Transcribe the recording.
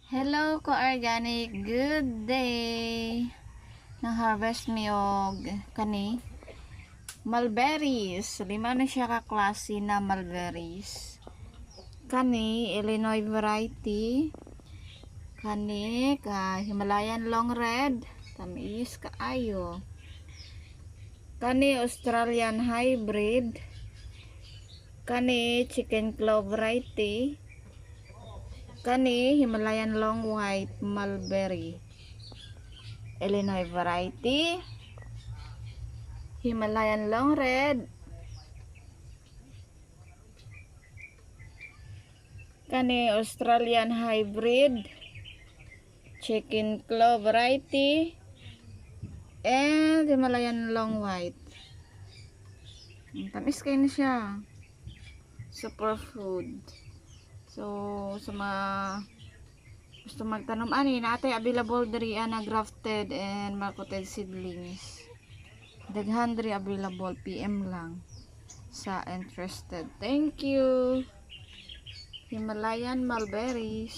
Hello ko organic, good day. Nang harvest mi og kani mulberries. Lima na siya ka klase na mulberries. Kani Illinois variety. Kani ka Himalayan long red. Tamis kaayo. Kani Australian hybrid. Kani chicken clove variety. Kani Himalayan long white mulberry. Illinois variety. Himalayan long red. Kani Australian hybrid. Chicken clove variety. And Himalayan long white. Tamis kayo na siya. Superfood. So, sa mga gusto magtanom ani natay available diri na grafted and marketed seedlings. Daghan diri available, PM lang sa interested. Thank you. Himalayan mulberries.